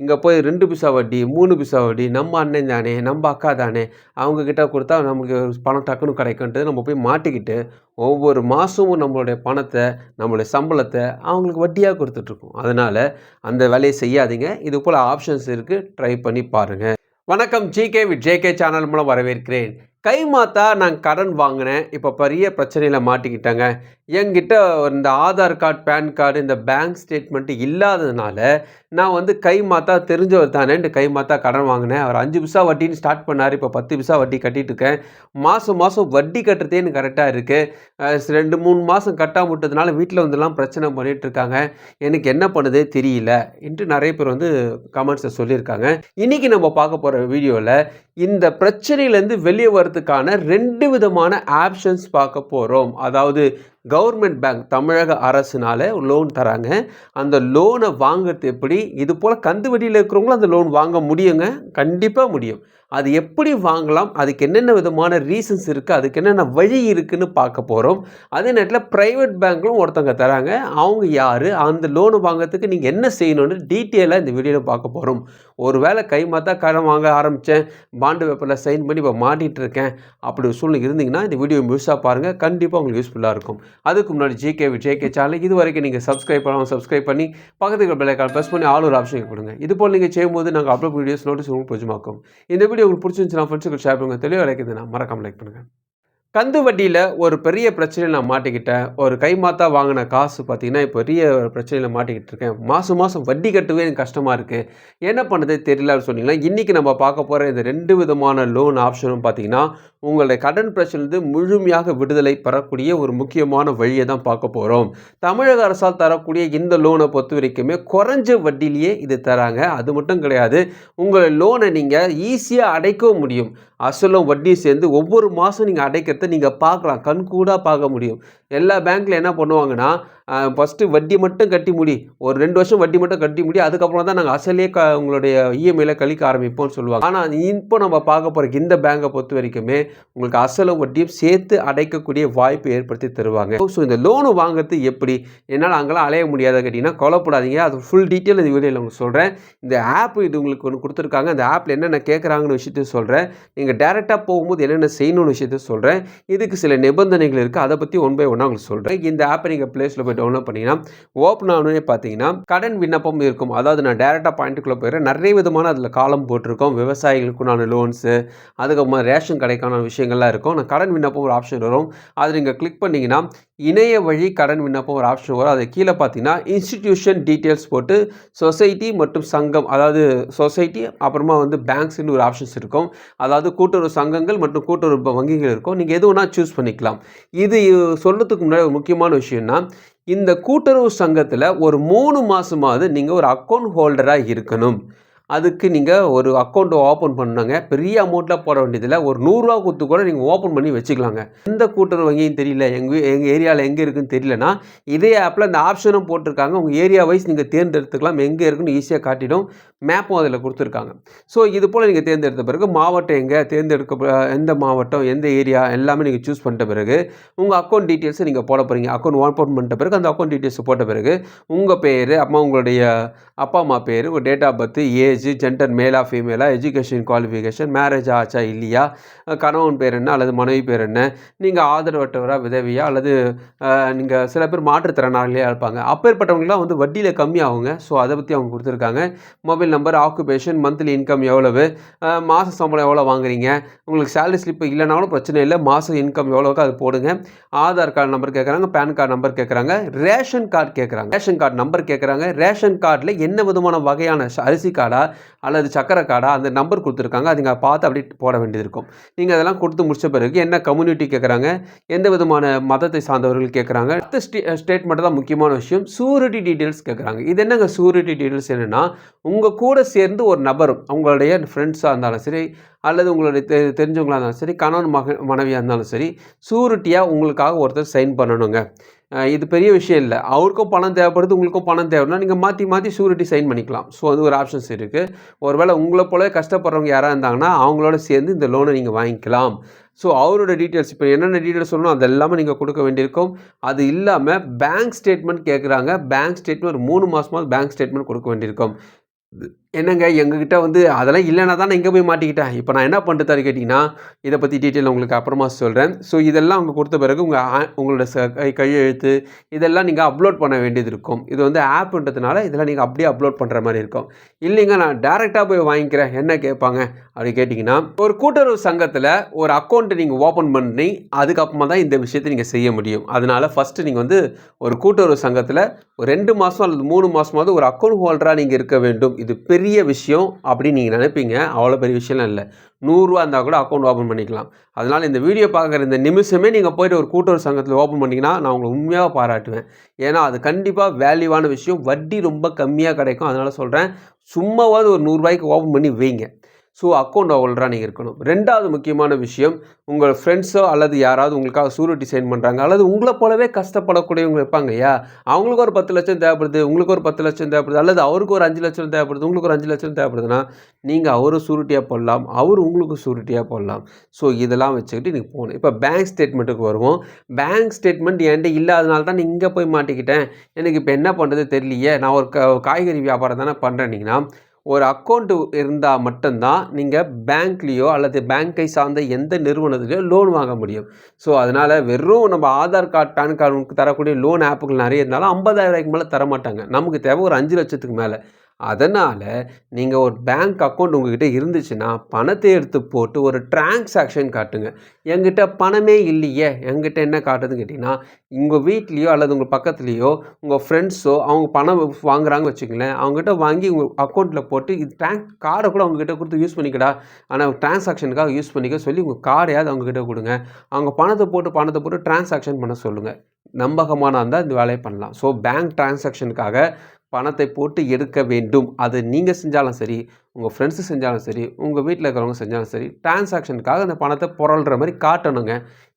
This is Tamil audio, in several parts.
இங்கே போய் 2 பைசா வட்டி 3 பைசா வட்டி நம்ம அண்ணன் தானே நம்ம அக்கா தானே அவங்கக்கிட்ட கொடுத்தா நமக்கு பணம் டக்குன்னு கிடைக்குன்ட்டு நம்ம போய் மாட்டிக்கிட்டு ஒவ்வொரு மாதமும் நம்மளுடைய பணத்தை நம்மளுடைய சம்பளத்தை அவங்களுக்கு வட்டியாக கொடுத்துட்ருக்கோம். அதனால் அந்த வேலையை செய்யாதீங்க. இது போல் ஆப்ஷன்ஸ் இருக்குது, ட்ரை பண்ணி பாருங்கள். வணக்கம், ஜிகே வித் ஜேகே சேனல் மூலம் வரவேற்கிறேன். கைமாத்தா நான் கடன் வாங்கினேன், இப்போ பெரிய பிரச்சனையில் மாட்டிக்கிட்டேங்க. என்கிட்ட இந்த ஆதார் கார்டு, பேன் கார்டு, இந்த பேங்க் ஸ்டேட்மெண்ட்டு இல்லாததுனால நான் வந்து கைமாத்தா தெரிஞ்சவர் தானேன்ட்டு கைமாத்தா கடன் வாங்கினேன். அவர் 5 பைசா வட்டின்னு ஸ்டார்ட் பண்ணார், இப்போ 10 பைசா வட்டி கட்டிகிட்டு இருக்கேன். மாதம் மாதம் வட்டி கட்டுறதே எனக்கு கரெக்டாக இருக்குது. 2-3 மாதம் கட்டாம விட்டதுனால வீட்டில் வந்துலாம் பிரச்சனை பண்ணிகிட்ருக்காங்க. எனக்கு என்ன பண்ணுதே தெரியல என்று நிறைய பேர் வந்து கமெண்ட்ஸை சொல்லியிருக்காங்க. இன்றைக்கி நம்ம பார்க்க போகிற வீடியோவில் இந்த பிரச்சனையிலேருந்து வெளியே வரதுக்கான 2 விதமான ஆப்ஷன்ஸ் பார்க்க போகிறோம். அதாவது கவர்மெண்ட் பேங்க், தமிழக அரசுனால லோன் தராங்க. அந்த லோனை வாங்கிறது எப்படி, இது போல் கந்து வட்டியில் இருக்கிறவங்களும் அந்த லோன் வாங்க முடியுங்க, கண்டிப்பாக முடியும். அது எப்படி வாங்கலாம், அதுக்கு என்னென்ன விதமான ரீசன்ஸ் இருக்குது, அதுக்கு என்னென்ன வழி இருக்குதுன்னு பார்க்க போகிறோம். அதே நேரத்தில் ப்ரைவேட் பேங்க்லும் ஒருத்தவங்க தராங்க. அவங்க யார், அந்த லோனு வாங்கிறதுக்கு நீங்கள் என்ன செய்யணும்னு டீட்டெயிலாக இந்த வீடியோவில் பார்க்க போகிறோம். ஒரு வேளை கைமாத்தா கடன் வாங்க ஆரம்பித்தேன், பாண்டு பேப்பரில் சைன் பண்ணி இப்போ மாட்டிகிட்டு இருக்கேன், அப்படி ஒரு சூழ்நிலை இருந்தீங்கன்னா இந்த வீடியோ முழுசாக பாருங்கள், கண்டிப்பாக உங்களுக்கு யூஸ்ஃபுல்லாக இருக்கும். அதுக்கு முன்னாடி ஜிகே வித் ஜேகே சேனல் இது வரைக்கும் நீங்கள் சப்ஸ்கிரைப் பண்ணாமல் சப்ஸ்கிரைப் பண்ணி பக்கத்துக்கு பெல் ஐகான் ப்ரெஸ் பண்ணி ஆல் ஒரு ஆப்ஷன் கொடுங்க. இது போல் நீங்கள் செய்யும்போது நாங்கள் அப்லோட் வீடியோஸ் நோட்டீஸ் உங்களுக்கு பிடிச்சமாக்கும். இந்த வீடியோ உங்களுக்கு பிடிச்சிருந்துச்சுன்னா ஃப்ரெண்ட்ஸுக்கு ஷேர் பண்ணுங்கள். தெளிவாக கிடைக்குதுன்னா மறக்காமல் லைக் பண்ணுங்கள். கந்து வட்டியில் ஒரு பெரிய பிரச்சனையில் நான் மாட்டிக்கிட்டேன். ஒரு கைமாத்தா வாங்கின காசு பார்த்திங்கன்னா இப்போ பெரிய பிரச்சனையில் மாட்டிக்கிட்டு இருக்கேன். மாதம் மாதம் வட்டி கட்டவே எனக்கு கஷ்டமாக இருக்குது, என்ன பண்ணுறதே தெரியல அப்படின்னு சொன்னீங்கன்னா, இன்றைக்கி நம்ம பார்க்க போகிற இந்த 2 விதமான லோன் ஆப்ஷனும் பார்த்திங்கன்னா உங்களுடைய கடன் பிரச்சனையிலிருந்து முழுமையாக விடுதலை பெறக்கூடிய ஒரு முக்கியமான வழியை தான் பார்க்க போகிறோம். தமிழக அரசால் தரக்கூடிய இந்த லோனை பொறுத்த வரைக்குமே குறைஞ்ச வட்டியிலேயே இது தராங்க. அது மட்டும் கிடையாது, உங்கள் லோனை நீங்கள் ஈஸியாக அடைக்கவும் முடியும். அசலும் வட்டியும் சேர்ந்து ஒவ்வொரு மாதம் நீங்கள் அடைக்கிறத நீங்கள் பார்க்கலாம், கண்கூடாக பார்க்க முடியும். எல்லா பேங்க்கில் என்ன பண்ணுவாங்கன்னா, ஃபஸ்ட்டு வட்டி மட்டும் கட்டி முடி, ஒரு 2 வருஷம் வட்டி மட்டும் கட்டி முடி, அதுக்கப்புறம் தான் நாங்கள் அசலே உங்களுடைய இஎம்ஐயில் கழிக்க ஆரம்பிப்போம்னு சொல்லுவாங்க. ஆனால் இப்போ நம்ம பார்க்க போகிற இந்த பேங்கை பொறுத்த வரைக்குமே உங்களுக்கு அசலும் வட்டியும் சேர்த்து அடைக்கக்கூடிய வாய்ப்பு ஏற்படுத்தி தருவாங்க. ஸோ இந்த லோனு வாங்குறது எப்படி, என்னால் அங்கெல்லாம் அலைய முடியாத கேட்டிங்கன்னா கவலைப்படாதீங்க, அது ஃபுல் டீட்டெயில் இந்த வீடியோவில் உங்களுக்கு சொல்கிறேன். இந்த ஆப் இது உங்களுக்கு ஒன்று கொடுத்துருக்காங்க, அந்த ஆப்பில் என்னென்ன கேட்குறாங்கன்னு விஷயத்தையும் சொல்கிறேன். நீங்கள் டேரெக்டாக போகும்போது என்னென்ன செய்யணும்னு விஷயத்தையும் சொல்கிறேன். இதுக்கு சில நிபந்தனைகள் இருக்குது, அதை பற்றி ஒன் பை ஒன்னாக உங்களுக்கு சொல்கிறேன். இந்த ஆப்பை நீங்கள் ப்ளே ஸ்டோரில் போய் டவுன்லோட் பண்ணிங்கன்னா ஓப்பன் ஆனோடனே பார்த்தீங்கன்னா கடன் விண்ணப்பம் இருக்கும். அதாவது நான் டேரெக்டாக பாயிண்ட்டுக்குள்ளே போயிடுறேன். நிறைய விதமான அதில் காலம் போட்டிருக்கோம். விவசாயிகளுக்குண்டான லோன்ஸு, அதுக்கப்புறமா ரேஷன் கடைக்கான விஷயங்கள்லாம் இருக்கும். நான் கடன் விண்ணப்பம் ஒரு ஆப்ஷன் வரும், அது நீங்கள் கிளிக் பண்ணிங்கன்னா இணைய வழி கடன் விண்ணப்பம் ஒரு ஆப்ஷன் வரும். அது கீழே பார்த்தீங்கன்னா இன்ஸ்டிடியூஷன் டீட்டெயில்ஸ் போட்டு சொசைட்டி மற்றும் சங்கம், அதாவது சொசைட்டி அப்புறமா வந்து பேங்க்ஸ்னு ஒரு ஆப்ஷன்ஸ் இருக்கும். அதாவது கூட்டுறவு சங்கங்கள் மற்றும் கூட்டுறவு வங்கிகள் இருக்கும். நீங்கள் எது வேணால் சூஸ் பண்ணிக்கலாம். இது சொல்கிறதுக்கு முன்னாடி ஒரு முக்கியமான விஷயம்னா, இந்த கூட்டுறவு சங்கத்தில் ஒரு 3 மாதமாவது நீங்கள் ஒரு அக்கௌண்ட் ஹோல்டராக இருக்கணும். அதுக்கு நீங்கள் ஒரு அக்கௌண்ட்டை ஓப்பன் பண்ணாங்க, பெரிய அமௌண்ட்டில் போட வேண்டியதில்லை, ஒரு 100 ரூபா கொடுத்து கூட நீங்கள் ஓப்பன் பண்ணி வச்சுக்கலாங்க. எந்த கூட்டுறவு வங்கியும் தெரியல, எங்கள் ஏரியாவில் எங்கே இருக்குதுன்னு தெரியலனா இதே ஆப்பில் இந்த ஆப்ஷனும் போட்டிருக்காங்க. உங்கள் ஏரியா வைஸ் நீங்கள் தேர்ந்தெடுத்துக்கலாம், எங்கே இருக்குன்னு ஈஸியாக காட்டிடும். மேப்பும் அதில் கொடுத்துருக்காங்க. ஸோ இது போல் நீங்கள் தேர்ந்தெடுத்த பிறகு மாவட்டம் எங்கே எந்த மாவட்டம், எந்த ஏரியா எல்லாமே நீங்கள் சூஸ் பண்ணிட்ட பிறகு உங்கள் அக்கௌண்ட் டீட்டெயில்ஸை நீங்கள் போட போகிறீங்க. அக்கௌண்ட் ஓப்பன் பண்ணிட்ட பிறகு அந்த அக்கௌண்ட் டீட்டெயில்ஸ் போட்ட பிறகு உங்கள் பேர், உங்களுடைய அப்பா அம்மா பேர், உங்கள் date of birth, age, gender மேலா ஃபீமேலா, எஜுகேஷன் குவாலிஃபிகேஷன், மேரேஜ் ஆச்சா இல்லையா, கணவன் பேர் என்ன அல்லது மனைவி பேர் என்ன, நீங்கள் ஆதரவற்றவராக விதவியா அல்லது நீங்கள் சில பேர் மாற்றுத்திறனாளியாக இருப்பாங்க. அப்பேற்பட்டவங்களாம் வந்து வட்டியில் கம்மியாகுங்க. ஸோ அதை பற்றி அவங்க கொடுத்துருக்காங்க. Mobile number, occupation, monthly income எவ்வளவு, மாத சம்பளம் எவ்வளோ வாங்குறீங்க, உங்களுக்கு சேலரி ஸ்லிப்பு இல்லைனாலும் பிரச்சனை இல்லை, மாதம் இன்கம் எவ்வளோக்கு அது போடுங்க. ஆதார் கார்டு நம்பர் கேட்குறாங்க, பேன் கார்டு நம்பர் கேட்குறாங்க, ரேஷன் கார்டு கேட்குறாங்க, ரேஷன் கார்டு நம்பர் கேட்குறாங்க. ரேஷன் கார்டில் என்ன விதமான வகையான அரிசி கார்டா அல்லது சக்கரை கார்டா அந்த நம்பர் கொடுத்துருக்காங்க, அது நீங்கள் பார்த்து அப்படி போட வேண்டியது இருக்கும். நீங்கள் அதெல்லாம் கொடுத்து முடிச்ச பிறகு என்ன கம்யூனிட்டி கேட்குறாங்க, எந்த விதமான மதத்தை சார்ந்தவர்கள் கேட்குறாங்க. அடுத்த ஸ்டேட்மெண்ட் தான் முக்கியமான விஷயம், சூரிட்டி டீட்டெயில்ஸ் கேட்குறாங்க. இது என்னங்க சூரிட்டி டீட்டெயில்ஸ் என்னென்னா, உங்கள் கூட சேர்ந்து ஒரு நபரும், உங்களுடைய ஃப்ரெண்ட்ஸாக இருந்தாலும் சரி அல்லது உங்களுடைய தெரிஞ்சவங்களாக இருந்தாலும் சரி, கணவன் மனைவியாக இருந்தாலும் சரி, சூரிட்டியாக உங்களுக்காக ஒருத்தர் சைன் பண்ணணுங்க. இது பெரிய விஷயம் இல்லை. அவருக்கும் பணம் தேவைப்படுது, உங்களுக்கும் பணம் தேவைன்னா நீங்கள் மாற்றி மாற்றி சூரிட்டி சைன் பண்ணிக்கலாம். ஸோ அது ஒரு ஆப்ஷன்ஸ் இருக்குது. ஒருவேளை உங்களை போல கஷ்டப்படுறவங்க யாராக இருந்தாங்கன்னா அவங்களோட சேர்ந்து இந்த லோனை நீங்கள் வாங்கிக்கலாம். ஸோ அவரோட டீட்டெயில்ஸ், இப்போ என்னென்ன டீட்டெயில்ஸ் சொல்லணும் அது எல்லாமே நீங்கள் கொடுக்க வேண்டியிருக்கும். அது இல்லாமல் பேங்க் ஸ்டேட்மெண்ட் கேட்குறாங்க. பேங்க் ஸ்டேட்மெண்ட் ஒரு 3 மாதமாவது பேங்க் ஸ்டேட்மெண்ட் கொடுக்க வேண்டியிருக்கும். என்னங்க எங்ககிட்ட வந்து அதெல்லாம் இல்லைனா தான் நான் இங்கே போய் மாட்டிக்கிட்டேன். இப்போ நான் என்ன பண்ணுறது கேட்டிங்கன்னா, இதை பற்றி டீட்டெயில் உங்களுக்கு அப்புறமா சொல்கிறேன். ஸோ இதெல்லாம் அவங்க கொடுத்த பிறகு உங்களோட கையெழுத்து இதெல்லாம் நீங்கள் அப்லோட் பண்ண வேண்டியது இருக்கும். இது வந்து ஆப்ன்றதுனால இதெல்லாம் நீங்கள் அப்படியே அப்லோட் பண்ணுற மாதிரி இருக்கும். இல்லைங்க நான் டேரெக்டாக போய் வாங்கிக்கிறேன் என்ன கேட்பாங்க அப்படி கேட்டிங்கன்னா, ஒரு கூட்டுறவு சங்கத்தில் ஒரு அக்கௌண்ட்டை நீங்கள் ஓப்பன் பண்ணி அதுக்கப்புறமா தான் இந்த விஷயத்தை நீங்கள் செய்ய முடியும். அதனால் ஃபஸ்ட்டு நீங்கள் வந்து ஒரு கூட்டுறவு சங்கத்தில் ஒரு 2 மாதம் அல்லது 3 மாதமாவது ஒரு அக்கௌண்ட் ஹோல்டராக நீங்கள் இருக்க வேண்டும். இது பெரிய விஷயம் அப்படின்னு நீங்கள் நினைப்பீங்க. அவ்வளோ பெரிய விஷயம்லாம் இல்லை. ரூ. 100 இருந்தால் கூட அக்கௌண்ட் ஓப்பன் பண்ணிக்கலாம். அதனால் இந்த வீடியோ பார்க்குற இந்த நிமிஷமே நீங்கள் போய்ட்டு ஒரு கூட்டுறவு சங்கத்தில் ஓப்பன் பண்ணிங்கன்னா நான் உங்களை உண்மையாக பாராட்டுவேன். ஏன்னா அது கண்டிப்பாக வேல்யூவான விஷயம். வட்டி ரொம்ப கம்மியாக கிடைக்கும். அதனால் சொல்கிறேன், சும்மாவாவது ஒரு ரூ. 100 ஓப்பன் பண்ணி வைங்க. ஸோ அக்கௌண்ட் ஹோல்டராக நீங்கள் இருக்கணும். 2வது முக்கியமான விஷயம், உங்கள் ஃப்ரெண்ட்ஸோ அல்லது யாராவது உங்களுக்காக ஷூரிட்டி சைன் பண்ணுறாங்க அல்லது உங்களை போலவே கஷ்டப்படக்கூடியவங்க இருப்பாங்க ஐயா, அவங்களுக்கு ஒரு 10 லட்சம் தேவைப்படுது, உங்களுக்கு ஒரு 10 லட்சம் தேவைப்படுது, அல்லது அவருக்கு ஒரு 5 லட்சம் தேவைப்படுது, உங்களுக்கு ஒரு 5 லட்சம் தேவைப்படுதுன்னா நீங்கள் அவரும் ஷூரிட்டியாக போடலாம், அவர் உங்களுக்கு ஷூரிட்டியாக போடலாம். ஸோ இதெல்லாம் வச்சுக்கிட்டு நீங்கள் போகணும். இப்போ பேங்க் ஸ்டேட்மெண்ட்டுக்கு வருவோம். பேங்க் ஸ்டேட்மெண்ட் என்கிட்ட இல்லாதனால தான் இங்கே போய் மாட்டிக்கிட்டேன். எனக்கு இப்போ என்ன பண்ணுறது தெரியலையே, நான் ஒரு காய்கறி வியாபாரம் தானே பண்ணுறேன்னீங்கன்னா, ஒரு அக்கௌண்ட் இருந்தால் மட்டும்தான் நீங்கள் பேங்க்லேயோ அல்லது பேங்க்கை சார்ந்த எந்த நிறுவனத்துலையோ லோன் வாங்க முடியும். ஸோ அதனால் வெறும் நம்ம ஆதார் கார்டு, பேன் கார்டுக்கு தரக்கூடிய லோன் ஆப்புகள் நிறைய இருந்தாலும் 50,000 மேலே தரமாட்டாங்க. நமக்கு தேவை ஒரு 5 லட்சத்துக்கு மேலே. அதனால் நீங்கள் ஒரு பேங்க் அக்கௌண்ட் உங்கள்கிட்ட இருந்துச்சுன்னா பணத்தை எடுத்து போட்டு ஒரு டிரான்சாக்ஷன் காட்டுங்க. என்கிட்ட பணமே இல்லையே, என்கிட்ட என்ன காட்டுதுன்னு கேட்டிங்கன்னா, உங்கள் வீட்லேயோ அல்லது உங்கள் பக்கத்துலேயோ உங்கள் ஃப்ரெண்ட்ஸோ அவங்க பணம் வாங்குறாங்கன்னு வச்சுக்கங்களேன், அவங்ககிட்ட வாங்கி உங்கள் அக்கௌண்ட்டில் போட்டு இது கார்டை கூட அவங்ககிட்ட கொடுத்து யூஸ் பண்ணிக்கடா, ஆனால் டிரான்சாக்ஷனுக்காக யூஸ் பண்ணிக்க சொல்லி உங்கள் கார்டையாவது அவங்ககிட்ட கொடுங்க. அவங்க பணத்தை போட்டு டிரான்சாக்ஷன் பண்ண சொல்லுங்கள். நம்பகமான இருந்தால் இந்த வேலையை பண்ணலாம். ஸோ பேங்க் டிரான்சாக்ஷனுக்காக பணத்தை போட்டு எடுக்க வேண்டும். அது நீங்கள் செஞ்சாலும் சரி, உங்கள் ஃப்ரெண்ட்ஸு செஞ்சாலும் சரி, உங்கள் வீட்டில் இருக்கிறவங்க செஞ்சாலும் சரி, டிரான்சாக்ஷனுக்காக அந்த பணத்தை புரள்ற மாதிரி காட்டணுங்க.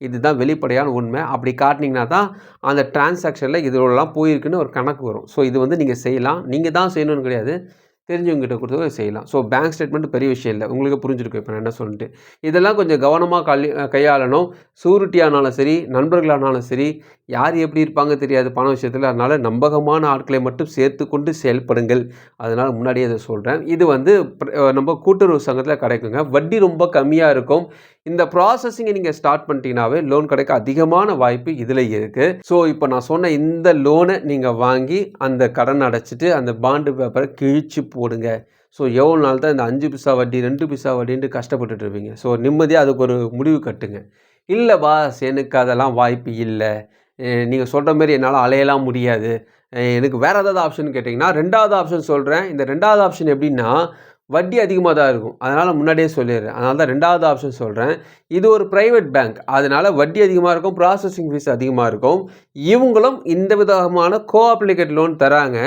இதுதான் வெளிப்படையான உண்மை. அப்படி காட்டினீங்கன்னா தான் அந்த டிரான்சாக்ஷனில் இதெல்லாம் போயிருக்குன்னு ஒரு கணக்கு வரும். ஸோ இது வந்து நீங்கள் செய்யலாம். நீங்கள் தான் செய்யணும்னு கிடையாது, தெரிஞ்சவங்ககிட்ட கொடுத்து செய்யலாம். ஸோ பேங்க் ஸ்டேட்மெண்ட் பெரிய விஷயம் இல்லை. உங்களுக்கு புரிஞ்சிருக்கும் இப்போ நான் என்ன சொல்லிட்டு. இதெல்லாம் கொஞ்சம் கவனமாக கையாளணும். ஷூரிட்டியானாலும் சரி, நண்பர்களானாலும் சரி, யார் எப்படி இருப்பாங்க தெரியாது பண விஷயத்தில். அதனால் நம்பகமான ஆட்களை மட்டும் சேர்த்து கொண்டு செயல்படுங்கள். அதனால் முன்னாடியே இதை சொல்கிறேன். இது வந்து நம்ம கூட்டுறவு சங்கத்தில் கிடைக்குங்க. வட்டி ரொம்ப கம்மியாக இருக்கும். இந்த ப்ராசஸிங்கை நீங்கள் ஸ்டார்ட் பண்ணிட்டீங்கன்னாவே லோன் கிடைக்க அதிகமான வாய்ப்பு இதில் இருக்குது. ஸோ இப்போ நான் சொன்ன இந்த லோனை நீங்கள் வாங்கி அந்த கடன் அடைச்சிட்டு அந்த பாண்டு பேப்பரை கிழிச்சு போடுங்க. ஸோ எவ்வளோ நாள் தான் இந்த 5 பைசா வட்டி 2 பைசா வட்டின்ட்டு கஷ்டப்பட்டுட்டு இருப்பீங்க. ஸோ நிம்மதியாக அதுக்கு ஒரு முடிவு கட்டுங்க. இல்லை பாஸ் எனக்கு அதெல்லாம் வாய்ப்பு இல்லை, நீங்கள் சொல்கிற மாரி என்னால் அலையலாம் முடியாது, எனக்கு வேறு ஏதாவது ஆப்ஷன் கேட்டிங்கன்னா 2வது ஆப்ஷன் சொல்கிறேன். இந்த 2வது ஆப்ஷன் எப்படின்னா வட்டி அதிகமாக தான் இருக்கும். அதனால் முன்னாடியே சொல்லிடுறேன். அதனால தான் 2வது ஆப்ஷன் சொல்கிறேன். இது ஒரு ப்ரைவேட் பேங்க். அதனால் வட்டி அதிகமாக இருக்கும், ப்ராசஸிங் ஃபீஸ் அதிகமாக இருக்கும். இவங்களும் இந்த விதமான அப்ளிகேட் லோன் தராங்க.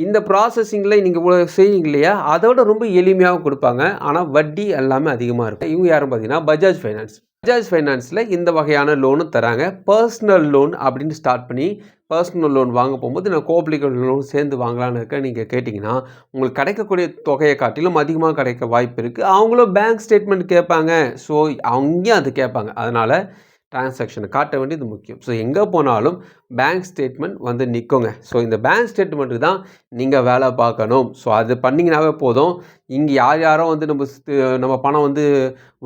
இந்த ப்ராசஸிங்கில் நீங்கள் இவ்வளோ செய்வீங்க இல்லையா, அதோட ரொம்ப எளிமையாகவும் கொடுப்பாங்க. ஆனால் வட்டி எல்லாமே அதிகமாக இருக்கும். இவங்க யாரும் பார்த்தீங்கன்னா பஜாஜ் ஃபைனான்ஸ். பஜாஜ் ஃபைனான்ஸில் இந்த வகையான லோனும் தராங்க. பர்சனல் லோன் அப்படின்னு ஸ்டார்ட் பண்ணி பர்சனல் லோன் வாங்க போகும்போது நான் கோஆப்ரேட்டிவ் லோன் சேர்ந்து வாங்கலான்னு இருக்கேன். நீங்கள் கேட்டிங்கன்னா உங்களுக்கு கிடைக்கக்கூடிய தொகையை காட்டிலும் அதிகமாக கிடைக்க வாய்ப்பு இருக்குது. அவங்களும் பேங்க் ஸ்டேட்மெண்ட் கேட்பாங்க. ஸோ அங்கேயும் அது கேட்பாங்க. அதனால் டிரான்சாக்ஷனை காட்ட வேண்டியது முக்கியம். ஸோ எங்கே போனாலும் பேங்க் ஸ்டேட்மெண்ட் வந்து நிற்குங்க. ஸோ இந்த பேங்க் ஸ்டேட்மெண்ட்டுக்கு தான் நீங்கள் வேலை பார்க்கணும். ஸோ அது பண்ணிங்கனாவே போதும். இங்கே யாரோ வந்து நம்ம பணம் வந்து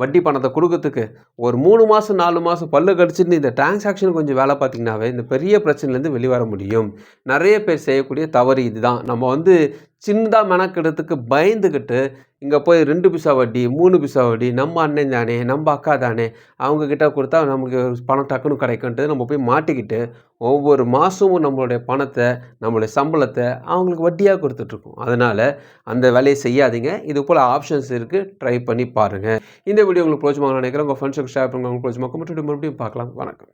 வட்டி பணத்தை கொடுக்கறதுக்கு ஒரு 3 மாதம் 4 மாதம் பல்லு கடிச்சிட்டு இந்த டிரான்சாக்ஷன் கொஞ்சம் வேலை பார்த்திங்கனாவே இந்த பெரிய பிரச்சனைலேருந்து வெளிவர முடியும். நிறைய பேர் செய்யக்கூடிய தவறு இதுதான். நம்ம வந்து சின்னதாக மெனக்கெடுறதுக்கு பயந்துக்கிட்டு இங்கே போய் 2 பைசா வட்டி 3 பைசா வட்டி நம்ம அண்ணன் தானே நம்ம அக்கா தானே அவங்கக்கிட்ட கொடுத்தா நமக்கு பணம் டக்குன்னு கிடைக்குன்ட்டு நம்ம போய் மாட்டிக்கிட்டு ஒவ்வொரு மாதமும் நம்மளுடைய பணத்தை நம்மளுடைய சம்பளத்தை அவங்களுக்கு வட்டியாக கொடுத்துட்ருக்கோம். அதனால் அந்த வேலையை செய்யாதீங்க. இது போல் ஆப்ஷன்ஸ் இருக்குது, ட்ரை பண்ணி பாருங்கள். இந்த வீடியோ உங்களுக்கு பிடிச்சமாக நினைக்கிறேன். உங்கள் ஃப்ரெண்ட்ஸுக்கு ஷேர் பண்ணுங்கள். உங்களுக்கு பிடிச்சமாக மறுபடியும் பார்க்கலாம். வணக்கம்.